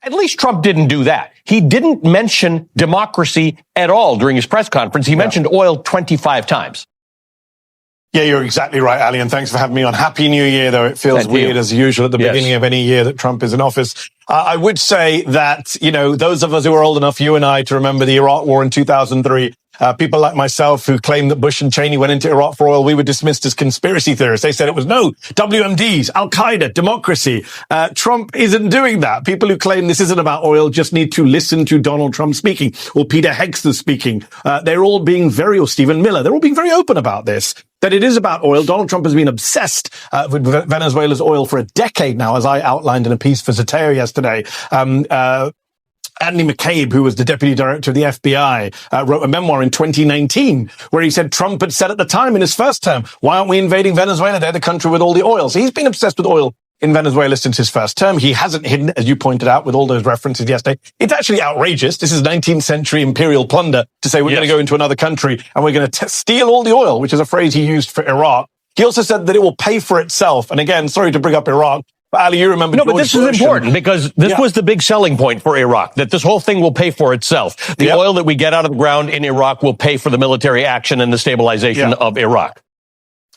At least Trump didn't do that. He didn't mention democracy at all during his press conference. He mentioned oil 25 times. Yeah, you're exactly right, Ali, and thanks for having me on. Happy New Year, though it feels weird as usual at the beginning of any year that Trump is in office. I would say that, those of us who are old enough, you and I, to remember the Iraq War in 2003, people like myself who claimed that Bush and Cheney went into Iraq for oil, we were dismissed as conspiracy theorists. They said it was WMDs, Al-Qaeda, democracy. Trump isn't doing that. People who claim this isn't about oil just need to listen to Donald Trump speaking or Peter Hegseth speaking. They're all being or Stephen Miller. They're all being very open about this, that it is about oil. Donald Trump has been obsessed with Venezuela's oil for a decade now, as I outlined in a piece for Zateo yesterday. Andy McCabe, who was the deputy director of the FBI, wrote a memoir in 2019 where he said Trump had said at the time in his first term, why aren't we invading Venezuela? They're the country with all the oil. So he's been obsessed with oil in Venezuela since his first term. He hasn't hidden, as you pointed out, with all those references yesterday. It's actually outrageous. This is 19th century imperial plunder to say we're going to go into another country and we're going to steal all the oil, which is a phrase he used for Iraq. He also said that it will pay for itself. And again, sorry to bring up Iraq, but Ali, you remember George but this Bush is important because this was the big selling point for Iraq, that this whole thing will pay for itself. The oil that we get out of the ground in Iraq will pay for the military action and the stabilization of Iraq.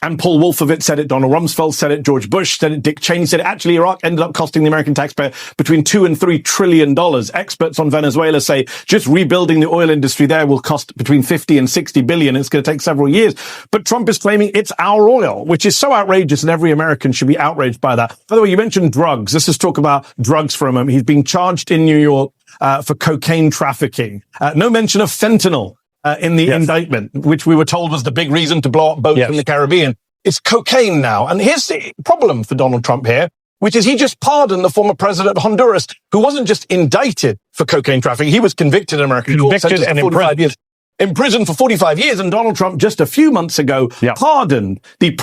And Paul Wolfowitz said it, Donald Rumsfeld said it, George Bush said it, Dick Cheney said it. Actually, Iraq ended up costing the American taxpayer between $2 and $3 trillion. Experts on Venezuela say just rebuilding the oil industry there will cost between 50 and 60 billion. It's going to take several years. But Trump is claiming it's our oil, which is so outrageous, and every American should be outraged by that. By the way, you mentioned drugs. Let's just talk about drugs for a moment. He's being charged in New York for cocaine trafficking. No mention of fentanyl in the indictment, which we were told was the big reason to blow up boats in the Caribbean. It's cocaine now. And here's the problem for Donald Trump here, which is he just pardoned the former president of Honduras, who wasn't just indicted for cocaine trafficking. He was convicted in American court, sentenced to 45 years. In prison for 45 years, and Donald Trump just a few months ago pardoned the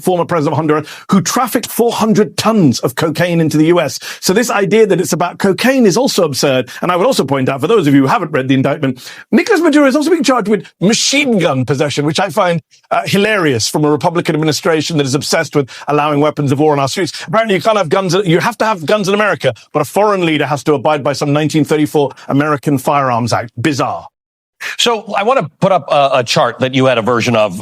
former president of Honduras, who trafficked 400 tons of cocaine into the U.S. So this idea that it's about cocaine is also absurd. And I would also point out, for those of you who haven't read the indictment, Nicolas Maduro is also being charged with machine gun possession, which I find hilarious from a Republican administration that is obsessed with allowing weapons of war on our streets. Apparently, you can't have guns. You have to have guns in America, but a foreign leader has to abide by some 1934 American Firearms Act. Bizarre. So I want to put up a chart that you had a version of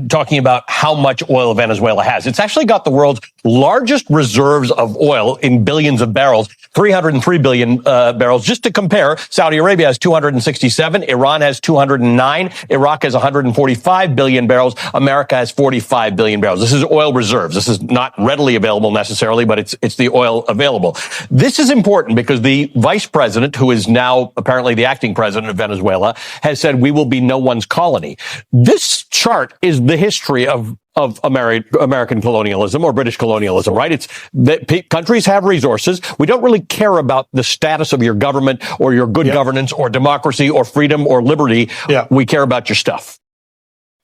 talking about how much oil Venezuela has. It's actually got the world's largest reserves of oil in billions of barrels, 303 billion barrels. Just to compare, Saudi Arabia has 267, Iran has 209, Iraq has 145 billion barrels, America has 45 billion barrels. This is oil reserves. This is not readily available necessarily, but it's the oil available. This is important because the vice president, who is now apparently the acting president of Venezuela, has said we will be no one's colony. This chart is the history of American colonialism or British colonialism, right? It's that countries have resources. We don't really care about the status of your government or your good governance or democracy or freedom or liberty. We care about your stuff.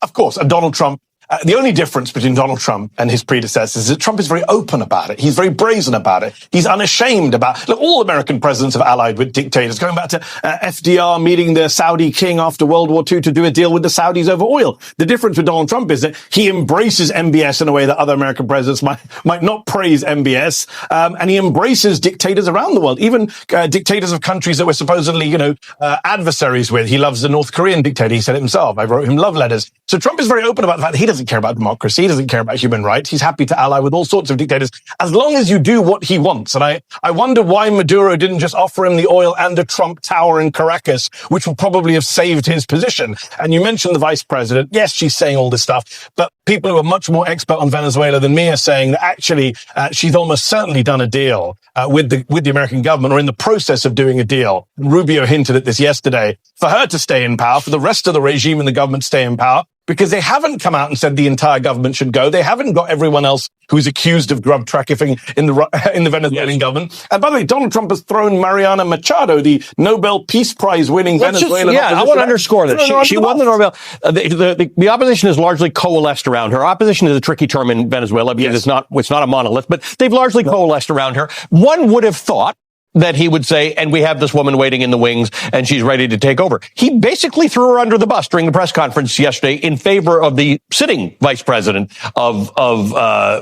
Of course. And Donald Trump, the only difference between Donald Trump and his predecessors is that Trump is very open about it. He's very brazen about it. He's unashamed about it. Look, all American presidents have allied with dictators, going back to FDR meeting the Saudi king after World War II to do a deal with the Saudis over oil. The difference with Donald Trump is that he embraces MBS in a way that other American presidents might not praise MBS. And he embraces dictators around the world, even dictators of countries that we're supposedly, adversaries with. He loves the North Korean dictator. He said it himself. I wrote him love letters. So Trump is very open about the fact that he doesn't care about democracy. He doesn't care about human rights. He's happy to ally with all sorts of dictators as long as you do what he wants. And I wonder why Maduro didn't just offer him the oil and a Trump Tower in Caracas, which would probably have saved his position. And you mentioned the vice president. Yes, she's saying all this stuff, but people who are much more expert on Venezuela than me are saying that actually she's almost certainly done a deal with the American government, or in the process of doing a deal. Rubio hinted at this yesterday, for her to stay in power, for the rest of the regime and the government to stay in power, because they haven't come out and said the entire government should go. They haven't got everyone else who's accused of drug trafficking in the Venezuelan government. And by the way, Donald Trump has thrown Mariana Machado, the Nobel Peace Prize winning Venezuelan opposition. I want to underscore that. She won the Nobel. The opposition is largely coalesced around her. Opposition is a tricky term in Venezuela because it's not a monolith, but they've largely coalesced around her. One would have thought that he would say, and we have this woman waiting in the wings and she's ready to take over. He basically threw her under the bus during the press conference yesterday in favor of the sitting vice president of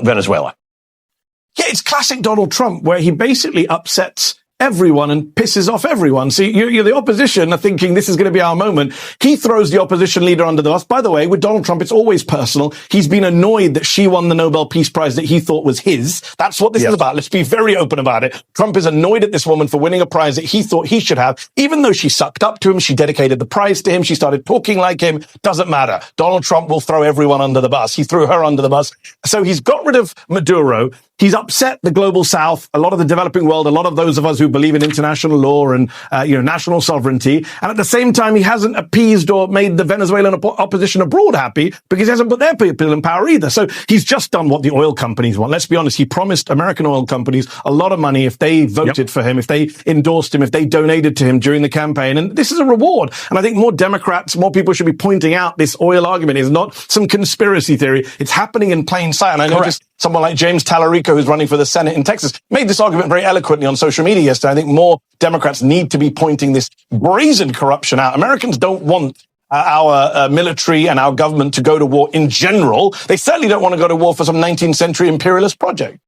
Venezuela. Yeah, it's classic Donald Trump, where he basically upsets everyone and pisses off everyone. See, you're the opposition are thinking this is going to be our moment. He throws the opposition leader under the bus. By the way, with Donald Trump, it's always personal. He's been annoyed that she won the Nobel Peace Prize that he thought was his. That's what this is about. Let's be very open about it. Trump is annoyed at this woman for winning a prize that he thought he should have, even though she sucked up to him. She dedicated the prize to him. She started talking like him. Doesn't matter. Donald Trump will throw everyone under the bus. He threw her under the bus. So he's got rid of Maduro. He's upset the global South, a lot of the developing world, a lot of those of us who believe in international law and, national sovereignty. And at the same time, he hasn't appeased or made the Venezuelan opposition abroad happy because he hasn't put their people in power either. So he's just done what the oil companies want. Let's be honest. He promised American oil companies a lot of money if they voted for him, if they endorsed him, if they donated to him during the campaign. And this is a reward. And I think more Democrats, more people should be pointing out this oil argument is not some conspiracy theory. It's happening in plain sight. And I noticed someone like James Tallarico, who's running for the Senate in Texas, made this argument very eloquently on social media yesterday. I think more Democrats need to be pointing this brazen corruption out. Americans don't want our military and our government to go to war in general. They certainly don't want to go to war for some 19th century imperialist project.